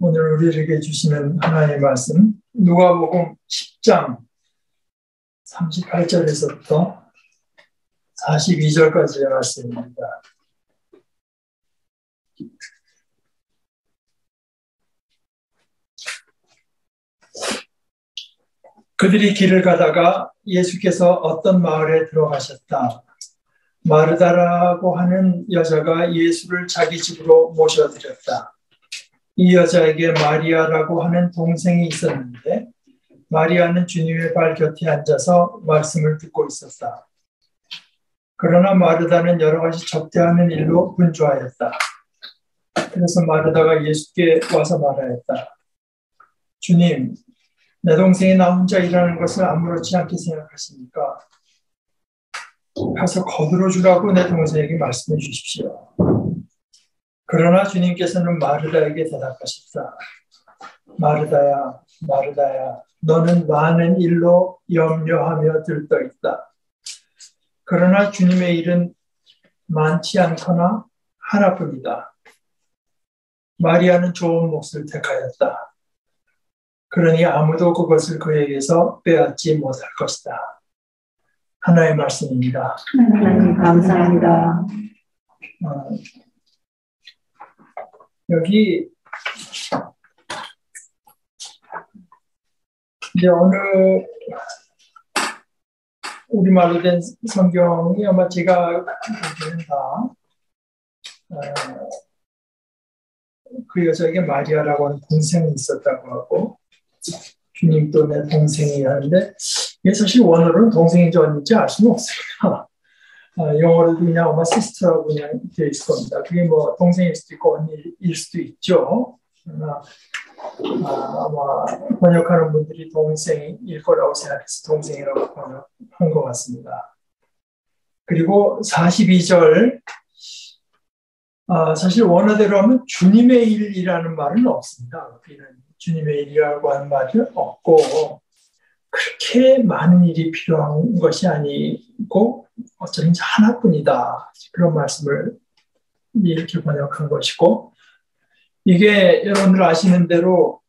오늘 우리에게 주시는 하나님의 말씀 누가복음 10장 38절에서부터 42절까지의 말씀입니다. 그들이 길을 가다가 예수께서 어떤 마을에 들어가셨다. 마르다라고 하는 여자가 예수를 자기 집으로 모셔드렸다. 이 여자에게 마리아라고 하는 동생이 있었는데 마리아는 주님의 발 곁에 앉아서 말씀을 듣고 있었다. 그러나 마르다는 여러 가지 접대하는 일로 분주하였다. 그래서 마르다가 예수께 와서 말하였다. 주님, 내 동생이 나 혼자 일하는 것을 아무렇지 않게 생각하십니까? 가서 거들어 주라고 내 동생에게 말씀해 주십시오. 그러나 주님께서는 마르다에게 대답하셨다. 마르다야, 마르다야, 너는 많은 일로 염려하며 들떠 있다. 그러나 주님의 일은 많지 않거나 하나뿐이다. 마리아는 좋은 몫을 택하였다. 그러니 아무도 그것을 그에게서 빼앗지 못할 것이다. 하나의 말씀입니다. 하나님 감사합니다. 여기 이제 어느 우리말로 된 성경이 아마 제가 보기에는 다 그 여자에게 마리아라고 하는 동생이 있었다고 하고 주님도 내 동생이 하는데 이게 사실 원어로는 동생인지 언니인지 알 수는 없습니다. 영어로도 그냥 아마 시스터라고 그냥 되어 있을 겁니다. 그게 뭐 동생일 수도 있고 언니일 수도 있죠. 그러나 아마 번역하는 분들이 동생일 거라고 생각해서 동생이라고 번역한 것 같습니다. 그리고 42절 사실 원어대로 하면 주님의 일이라는 말은 없습니다. 주님의 일이라고 하는 말은 없고 그렇게 많은 일이 필요한 것이 아니고 어쩌면 하나뿐이다. 그런 말씀을 이렇게 번역한 것이고 이게 여러분들 아시는 대로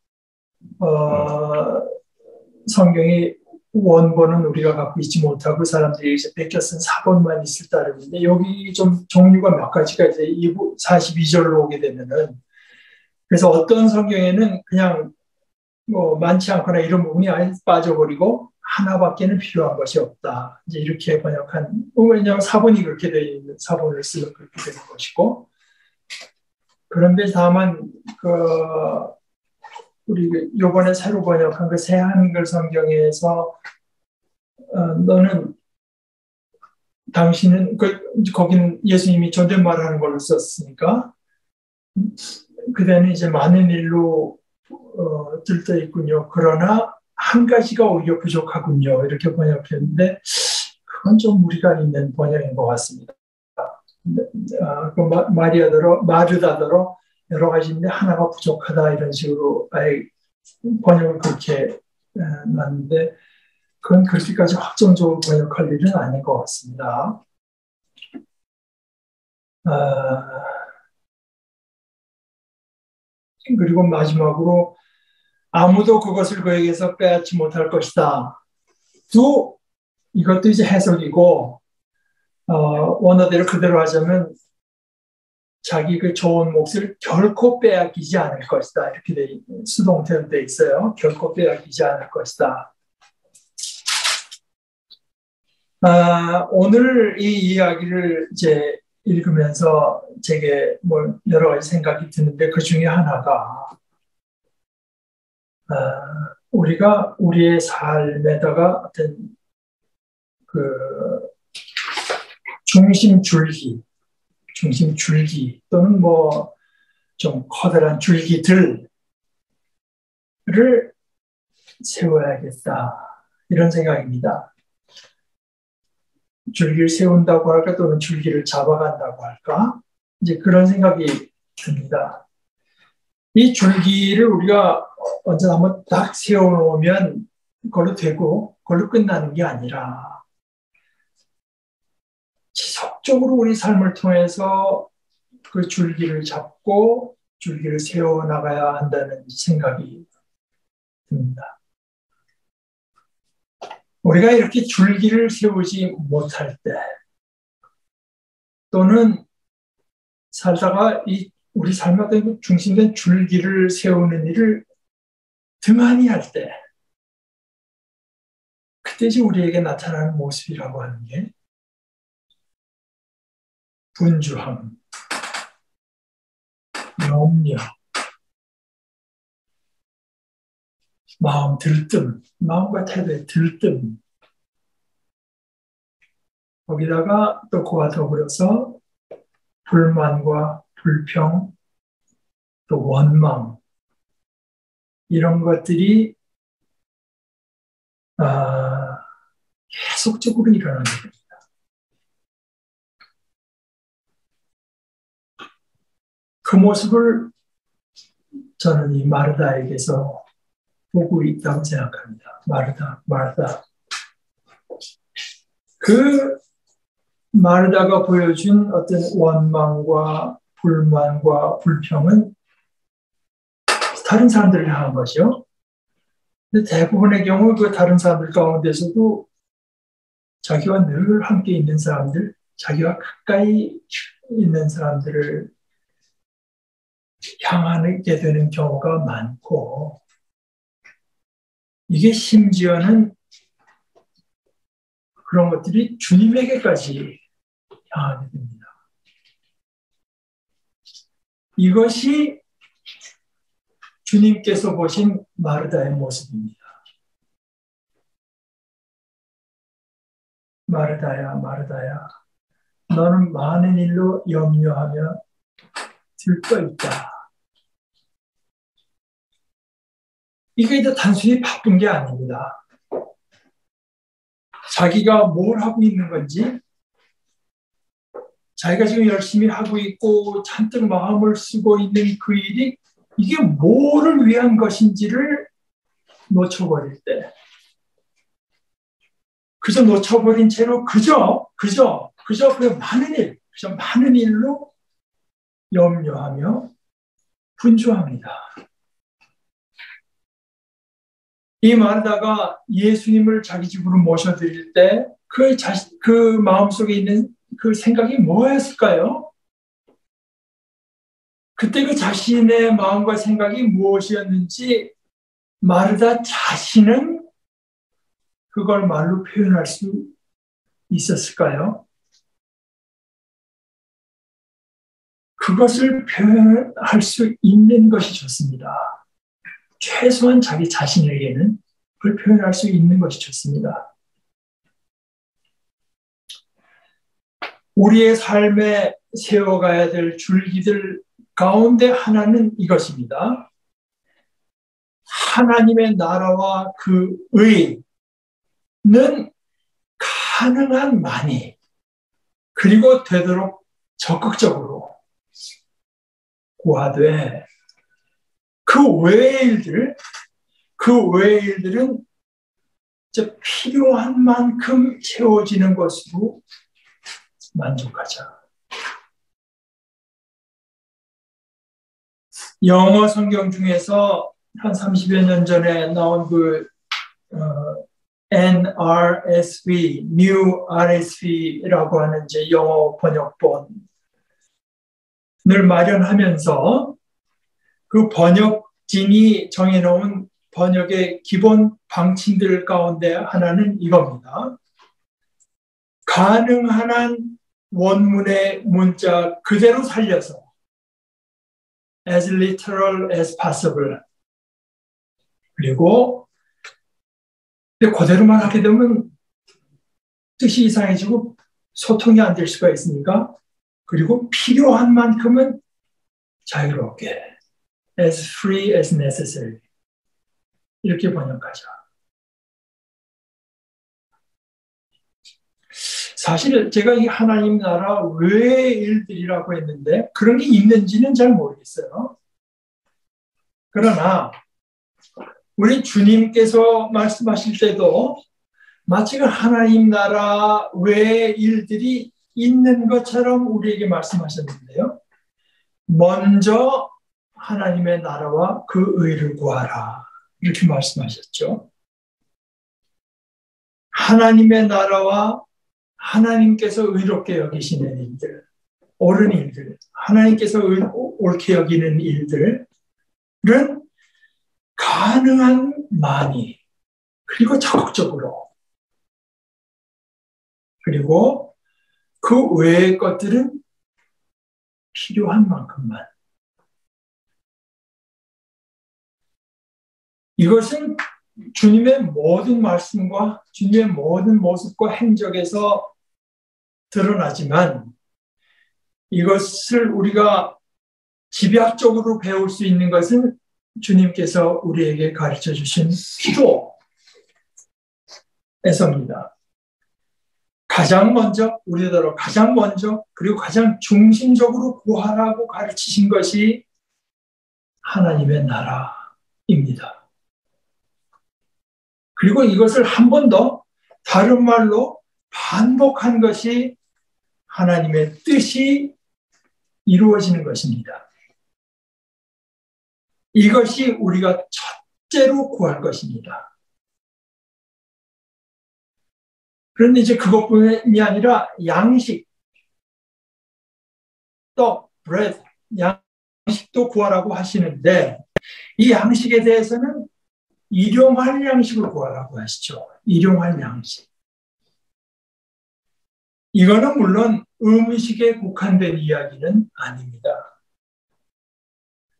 성경이 원본은 우리가 갖고 있지 못하고 사람들이 이제 베껴 쓴 사본만 있을 따름인데 여기 좀 종류가 몇 가지가 이제 42절로 오게 되면은 그래서 어떤 성경에는 그냥 뭐 많지 않거나 이런 부분이 아예 빠져버리고 하나밖에는 필요한 것이 없다. 이제 이렇게 번역한 왜냐하면 사본이 그렇게 되어 있는 사본을 쓰면 그렇게 되는 것이고 그런데 다만 우리 이번에 새로 번역한 그 새 한글 성경에서 너는 당신은 거기는 예수님이 존댓말하는 걸로 썼으니까 그대는 이제 많은 일로 들떠 있군요. 그러나 한 가지가 오히려 부족하군요. 이렇게 번역했는데 그건 좀 무리가 있는 번역인 것 같습니다. 마르다더러 여러 가지인데 하나가 부족하다 이런 식으로 아예 번역을 그렇게 놨는데 그건 그렇게까지 확정적으로 번역할 일은 아닌 것 같습니다. 그리고 마지막으로 아무도 그것을 그에게서 빼앗지 못할 것이다. 또 이것도 이제 해석이고 원어대로 그대로 하자면 자기 그 좋은 몫을 결코 빼앗기지 않을 것이다. 이렇게 수동태로 돼 있어요. 결코 빼앗기지 않을 것이다. 오늘 이 이야기를 이제 읽으면서 제게 뭐 여러 가지 생각이 드는데 그 중에 하나가 우리가 우리의 삶에다가 어떤 그 중심줄기 또는 뭐 좀 커다란 줄기들을 세워야겠다 이런 생각입니다. 줄기를 세운다고 할까 또는 줄기를 잡아간다고 할까 이제 그런 생각이 듭니다. 이 줄기를 우리가 언제 한번 딱 세워놓으면 그걸로 되고 그걸로 끝나는 게 아니라 지속적으로 우리 삶을 통해서 그 줄기를 잡고 줄기를 세워나가야 한다는 생각이 듭니다. 우리가 이렇게 줄기를 세우지 못할 때, 또는 살다가 우리 삶의 중심된 줄기를 세우는 일을 등한히 할 때, 그때지 우리에게 나타나는 모습이라고 하는 게 분주함, 염려, 마음 들뜸, 마음과 태도의 들뜸, 거기다가 또 그와 더불어서 불만과 불평, 또 원망, 이런 것들이 계속적으로 일어나는 겁니다. 그 모습을 저는 이 마르다에게서 보고 있다고 생각합니다. 마르다. 그 마르다가 보여준 어떤 원망과 불만과 불평은 다른 사람들을 향한 것이요. 근데 대부분의 경우 그 다른 사람들 가운데서도 자기와 늘 함께 있는 사람들, 자기와 가까이 있는 사람들을 향하게 되는 경우가 많고, 이게 심지어는 그런 것들이 주님에게까지 향하게 됩니다. 이것이 주님께서 보신 마르다의 모습입니다. 마르다야, 마르다야, 너는 많은 일로 염려하며 들떠 있다. 이게 이제 단순히 바쁜 게 아닙니다. 자기가 뭘 하고 있는 건지, 자기가 지금 열심히 하고 있고 잔뜩 마음을 쓰고 있는 그 일이 이게 뭐를 위한 것인지를 놓쳐버릴 때, 그저 놓쳐버린 채로 그저 그 많은 일로 염려하며 분주합니다. 이 마르다가 예수님을 자기 집으로 모셔드릴 때 그 마음속에 있는 그 생각이 뭐였을까요? 그때 그 자신의 마음과 생각이 무엇이었는지 마르다 자신은 그걸 말로 표현할 수 있었을까요? 그것을 표현할 수 있는 것이 좋습니다. 최소한 자기 자신에게는 그걸 표현할 수 있는 것이 좋습니다. 우리의 삶에 세워가야 될 줄기들 가운데 하나는 이것입니다. 하나님의 나라와 그 의는 가능한 많이, 그리고 되도록 적극적으로 구하되 그 외의 일들은 필요한 만큼 채워지는 것으로 만족하자. 영어 성경 중에서 한 30여 년 전에 나온 그 NRSV, New RSV라고 하는 이제 영어 번역본을 마련하면서 그 번역진이 정해놓은 번역의 기본 방침들 가운데 하나는 이겁니다. 가능한 한 원문의 문자 그대로 살려서 as literal as possible, 그리고 그대로만 하게 되면 뜻이 이상해지고 소통이 안 될 수가 있으니까, 그리고 필요한 만큼은 자유롭게 as free as necessary, 이렇게 번역하자. 사실 제가 이 하나님 나라 외의 일들이라고 했는데 그런 게 있는지는 잘 모르겠어요. 그러나 우리 주님께서 말씀하실 때도 마치 그 하나님 나라 외의 일들이 있는 것처럼 우리에게 말씀하셨는데요. 먼저 하나님의 나라와 그 의를 구하라. 이렇게 말씀하셨죠. 하나님의 나라와 하나님께서 의롭게 여기시는 일들, 옳은 일들, 하나님께서 옳게 여기는 일들은 가능한 많이, 그리고 적극적으로, 그리고 그 외의 것들은 필요한 만큼만. 이것은 주님의 모든 말씀과 주님의 모든 모습과 행적에서 드러나지만 이것을 우리가 집약적으로 배울 수 있는 것은 주님께서 우리에게 가르쳐 주신 기도에서입니다. 가장 먼저, 우리더러 가장 먼저, 그리고 가장 중심적으로 구하라고 가르치신 것이 하나님의 나라입니다. 그리고 이것을 한 번 더 다른 말로 반복한 것이 하나님의 뜻이 이루어지는 것입니다. 이것이 우리가 첫째로 구할 것입니다. 그런데 이제 그것뿐이 아니라 양식, 떡, bread, 양식도 구하라고 하시는데 이 양식에 대해서는 일용할 양식을 구하라고 하시죠. 일용할 양식. 이거는 물론 음식에 국한된 이야기는 아닙니다.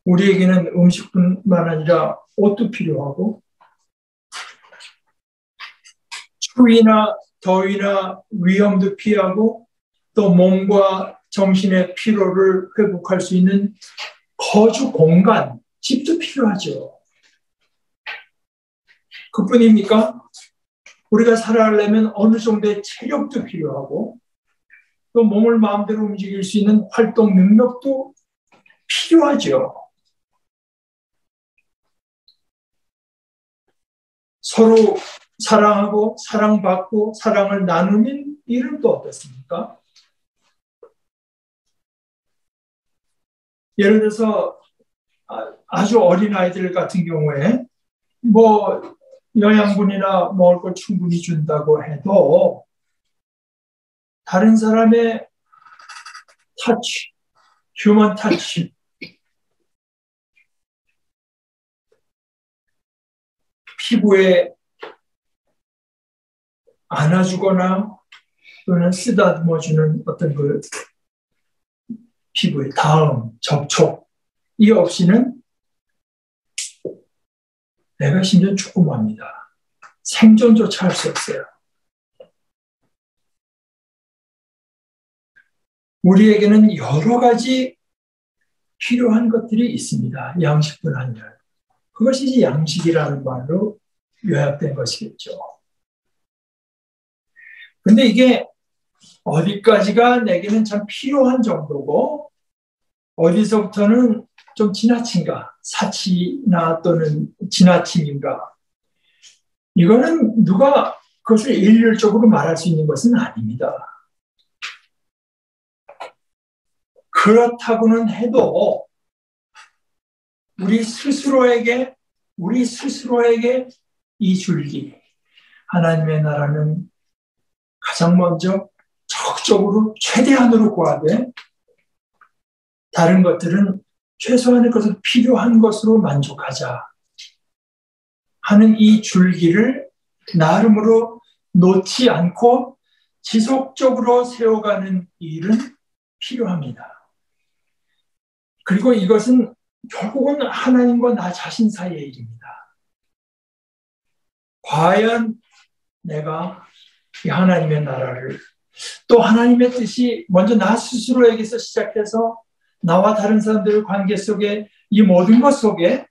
우리에게는 음식뿐만 아니라 옷도 필요하고 추위나 더위나 위험도 피하고 또 몸과 정신의 피로를 회복할 수 있는 거주 공간, 집도 필요하죠. 그뿐입니까? 우리가 살아가려면 어느 정도의 체력도 필요하고 또 몸을 마음대로 움직일 수 있는 활동 능력도 필요하죠. 서로 사랑하고 사랑받고 사랑을 나누는 일은 또 어떻습니까? 예를 들어서 아주 어린 아이들 같은 경우에 뭐 영양분이나 먹을 걸 충분히 준다고 해도 다른 사람의 터치, 휴먼 터치, 피부에 안아주거나 또는 쓰다듬어주는 어떤 그 피부의 닿음, 접촉이 없이는 내가 심지어 죽고맙니다. 생존조차 할 수 없어요. 우리에게는 여러 가지 필요한 것들이 있습니다. 양식뿐 아니라. 그것이 이제 양식이라는 말로 요약된 것이겠죠. 근데 이게 어디까지가 내게는 참 필요한 정도고 어디서부터는 좀 지나친가, 사치나 또는 지나침인가. 이거는 누가 그것을 일률적으로 말할 수 있는 것은 아닙니다. 그렇다고는 해도 우리 스스로에게 이 줄기, 하나님의 나라는 가장 먼저 적극적으로 최대한으로 구하되 다른 것들은 최소한의 것을 필요한 것으로 만족하자 하는 이 줄기를 나름으로 놓지 않고 지속적으로 세워가는 일은 필요합니다. 그리고 이것은 결국은 하나님과 나 자신 사이의 일입니다. 과연 내가 이 하나님의 나라를 또 하나님의 뜻이 먼저 나 스스로에게서 시작해서 나와 다른 사람들의 관계 속에 이 모든 것 속에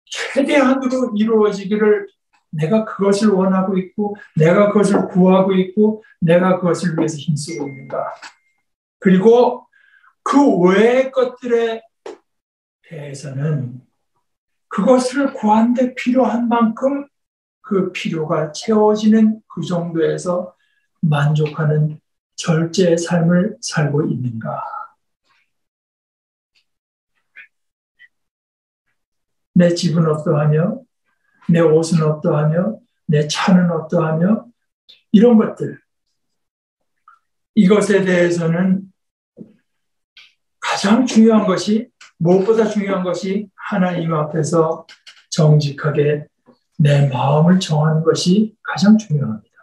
최대한으로 이루어지기를 내가 그것을 원하고 있고 내가 그것을 구하고 있고 내가 그것을 위해서 힘쓰고 있는가. 그리고 그 외의 것들에 대해서는 그것을 구한 데 필요한 만큼 그 필요가 채워지는 그 정도에서 만족하는 절제의 삶을 살고 있는가. 내 집은 어떠하며, 내 옷은 어떠하며, 내 차는 어떠하며, 이런 것들. 이것에 대해서는 가장 중요한 것이, 무엇보다 중요한 것이 하나님 앞에서 정직하게 내 마음을 정하는 것이 가장 중요합니다.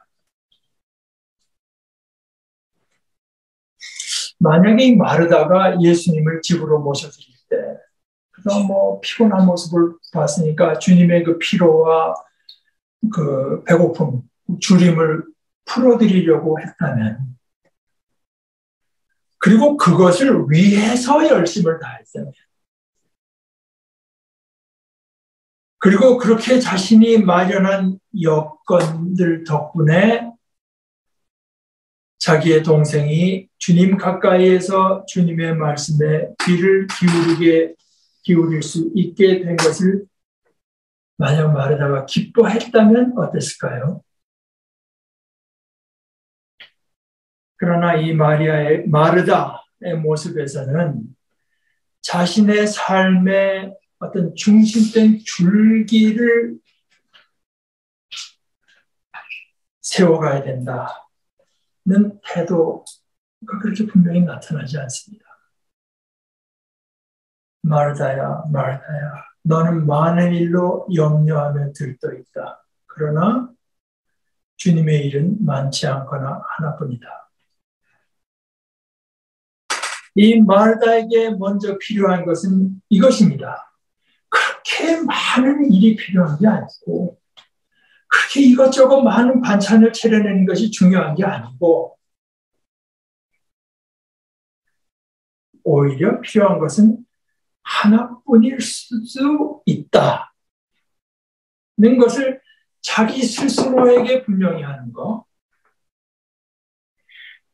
만약에 이 마르다가 예수님을 집으로 모셔드릴 때, 그다음 피곤한 모습을 봤으니까 주님의 그 피로와 그 배고픔, 주림을 풀어드리려고 했다면, 그리고 그것을 위해서 열심을 다했다면, 그리고 그렇게 자신이 마련한 여건들 덕분에 자기의 동생이 주님 가까이에서 주님의 말씀에 귀를 기울일 수 있게 된 것을 만약 마르다가 기뻐했다면 어땠을까요? 그러나 이 마르다의 모습에서는 자신의 삶의 어떤 중심된 줄기를 세워가야 된다는 태도가 그렇게 분명히 나타나지 않습니다. 마르다야, 마르다야, 너는 많은 일로 염려하며 들떠 있다. 그러나 주님의 일은 많지 않거나 하나뿐이다. 이 마르다에게 먼저 필요한 것은 이것입니다. 그렇게 많은 일이 필요한 게 아니고, 그렇게 이것저것 많은 반찬을 차려내는 것이 중요한 게 아니고, 오히려 필요한 것은 하나뿐일 수 있다는 것을 자기 스스로에게 분명히 하는 것.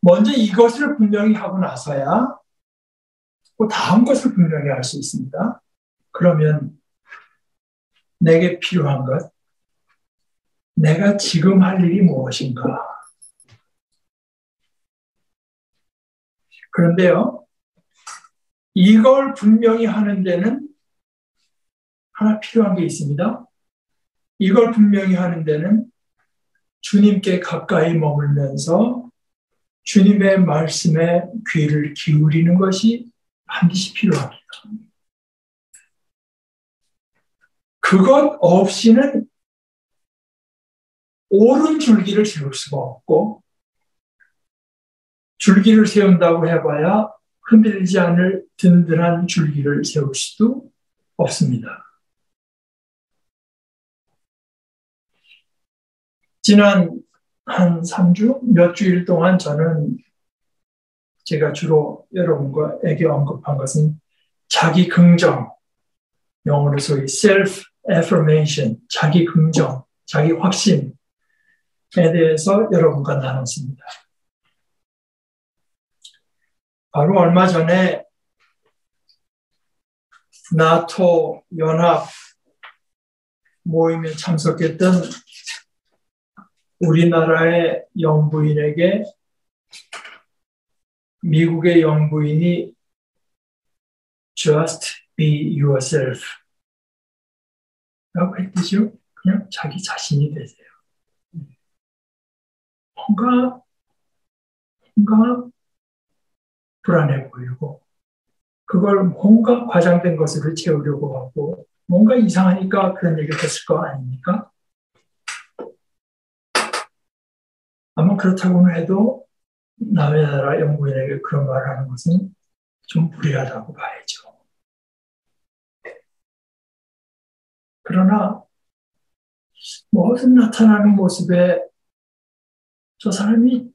먼저 이것을 분명히 하고 나서야 그 다음 것을 분명히 할 수 있습니다. 그러면 내게 필요한 것, 내가 지금 할 일이 무엇인가? 그런데요, 이걸 분명히 하는 데는 하나 필요한 게 있습니다. 이걸 분명히 하는 데는 주님께 가까이 머물면서 주님의 말씀에 귀를 기울이는 것이 반드시 필요합니다. 그것 없이는 옳은 줄기를 세울 수가 없고, 줄기를 세운다고 해봐야 흔들리지 않을 든든한 줄기를 세울 수도 없습니다. 지난 한 3주, 몇 주일 동안 저는 제가 주로 여러분과에게 언급한 것은 자기 긍정, 영어로 소위 self-affirmation, 자기 긍정, 자기 확신에 대해서 여러분과 나눴습니다. 바로 얼마 전에 나토 연합 모임에 참석했던 우리나라의 영부인에게 미국의 영부인이 just be yourself 라고 했듯이요. 그냥 자기 자신이 되세요. 뭔가 불안해 보이고, 그걸 뭔가 과장된 것으로 채우려고 하고, 뭔가 이상하니까 그런 얘기를 했을 거 아닙니까? 아마 그렇다고는 해도 남의 나라 영부인에게 그런 말을 하는 것은 좀 무리하다고 봐야죠. 그러나 무엇은 나타나는 모습에 저 사람이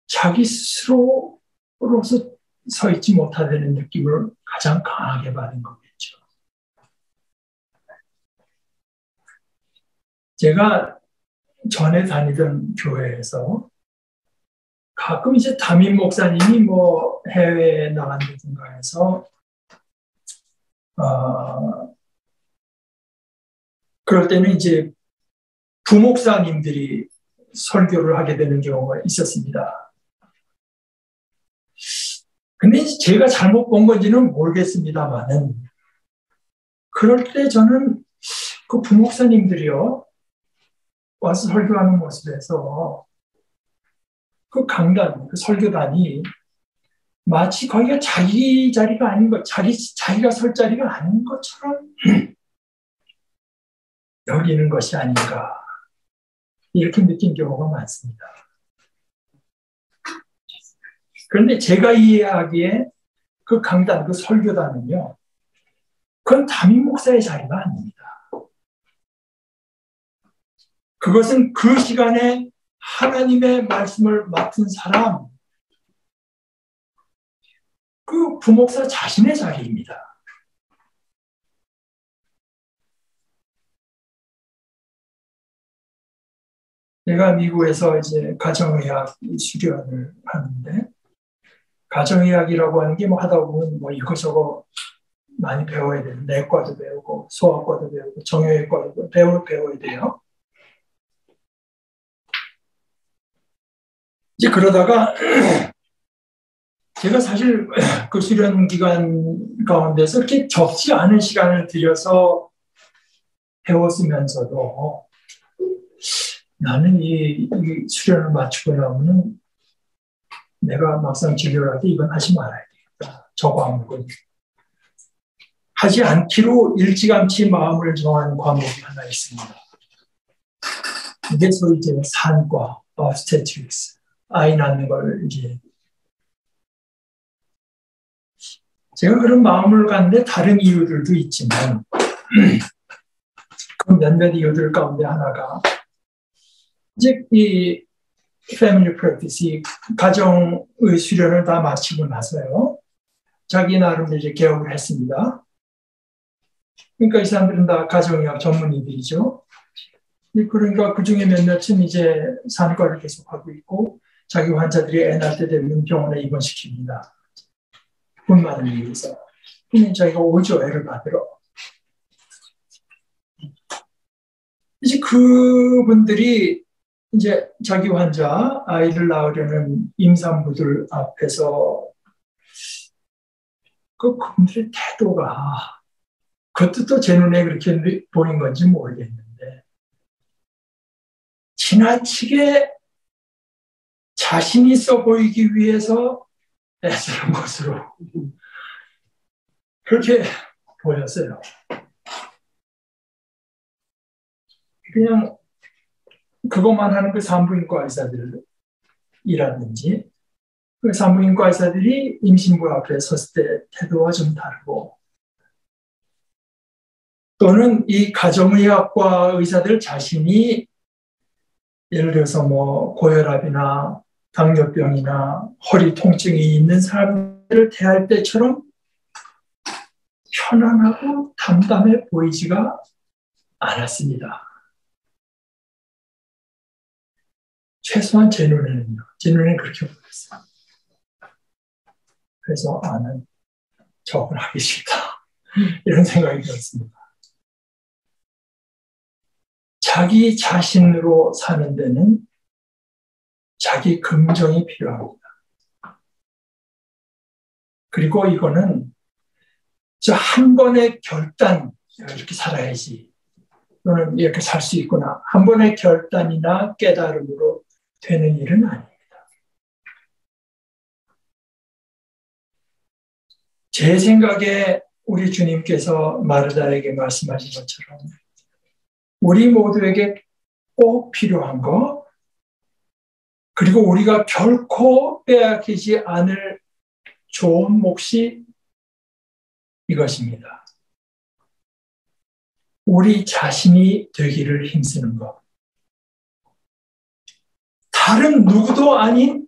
자기 스스로로서 서 있지 못하다는 느낌을 가장 강하게 받은 거겠죠. 제가 전에 다니던 교회에서 가끔 이제 담임 목사님이 해외에 나간다든가 해서 그럴 때는 이제 부목사님들이 설교를 하게 되는 경우가 있었습니다. 근데 제가 잘못 본 건지는 모르겠습니다만은 그 그럴 때 저는 그 부목사님들이요, 와서 설교하는 모습에서 그 강단, 그 설교단이 마치 거기가 자기 자리가 아닌 것, 자기가 설 자리가 아닌 것처럼 여기는 것이 아닌가. 이렇게 느낀 경우가 많습니다. 그런데 제가 이해하기에 그 강단, 그 설교단은요, 그건 담임 목사의 자리가 아닙니다. 그것은 그 시간에 하나님의 말씀을 맡은 사람, 그 부목사 자신의 자리입니다. 제가 미국에서 이제 가정의학 수련을 하는데, 가정의학이라고 하는 게 뭐 하다 보면 뭐 이것저것 많이 배워야 돼요. 내과도 배우고, 소아과도 배우고, 정형외과도 배워야 돼요. 이제 그러다가 제가 사실 그 수련 기간 가운데서 이렇게 적지 않은 시간을 들여서 배웠으면서도 나는 이 수련을 마치고 나면은 내가 막상 진료를 할 때 이건 하지 말아야겠다. 저 과목은. 하지 않기로 일찌감치 마음을 정한 과목이 하나 있습니다. 이게 소위 이제 산과, obstetrics, 아이 낳는 걸 이제 제가 그런 마음을 갖는데 다른 이유들도 있지만 그 몇몇 이유들 가운데 하나가 이제 이 패밀리 프랙티스, 가정의 수련을 다 마치고 나서요. 자기 나름대로 이제 개업을 했습니다. 그러니까 이 사람들은 다 가정의학 전문의들이죠. 그러니까 그 중에 몇몇은 이제 산과를 계속하고 있고 자기 환자들이 애 낳을 때 되면 병원에 입원시킵니다. 분만을 위해서. 그러면 자기가 오죠, 애를 받으러. 이제 그분들이 이제 자기 환자, 아이를 낳으려는 임산부들 앞에서 그분들의 태도가 그것도 또 제 눈에 그렇게 보인 건지 모르겠는데 지나치게 자신 있어 보이기 위해서 애쓰는 것으로 그렇게 보였어요. 그냥 그것만 하는 그 산부인과 의사들이라든지 그 산부인과 의사들이 임신부 앞에 섰을 때 태도와 좀 다르고 또는 이 가정의학과 의사들 자신이 예를 들어서 뭐 고혈압이나 당뇨병이나 허리 통증이 있는 사람들을 대할 때처럼 편안하고 담담해 보이지가 않았습니다. 최소한 제 눈에는요. 제 눈에는 그렇게 보였어요. 그래서 나는 저건 하기 싫다. 이런 생각이 들었습니다. 자기 자신으로 사는 데는 자기 긍정이 필요합니다. 그리고 이거는 저 한 번의 결단, 이렇게 살아야지. 너는 이렇게 살 수 있구나. 한 번의 결단이나 깨달음으로 되는 일은 아닙니다. 제 생각에 우리 주님께서 마르다에게 말씀하신 것처럼 우리 모두에게 꼭 필요한 것, 그리고 우리가 결코 빼앗기지 않을 좋은 몫이 이것입니다. 우리 자신이 되기를 힘쓰는 것. 다른 누구도 아닌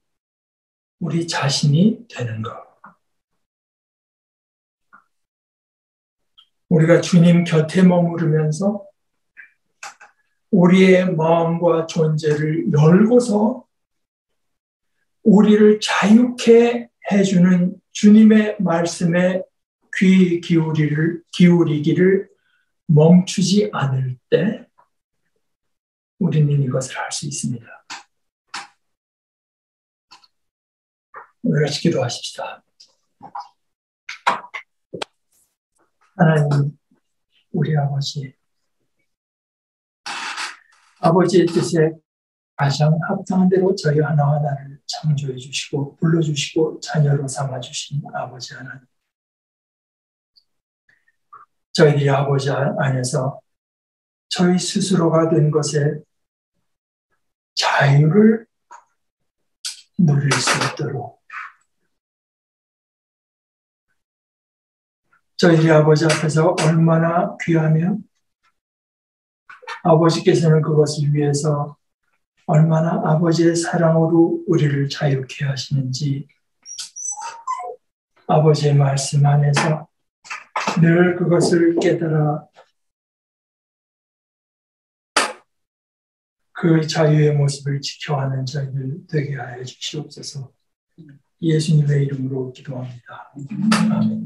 우리 자신이 되는 것. 우리가 주님 곁에 머무르면서 우리의 마음과 존재를 열고서 우리를 자유케 해주는 주님의 말씀에 귀 기울이기를 멈추지 않을 때 우리는 이것을 할 수 있습니다. 우리 같이 기도하십시다. 하나님, 우리 아버지의 뜻에 가장 합당한 대로 저희 하나하나를 창조해 주시고 불러주시고 자녀로 삼아주신 아버지 하나님, 저희들이 아버지 안에서 저희 스스로가 된 것에 자유를 누릴 수 있도록 저희들이 아버지 앞에서 얼마나 귀하며 아버지께서는 그것을 위해서 얼마나 아버지의 사랑으로 우리를 자유케 하시는지 아버지의 말씀 안에서 늘 그것을 깨달아 그 자유의 모습을 지켜가는 저희들 되게 하여 주시옵소서. 예수님의 이름으로 기도합니다. 아멘.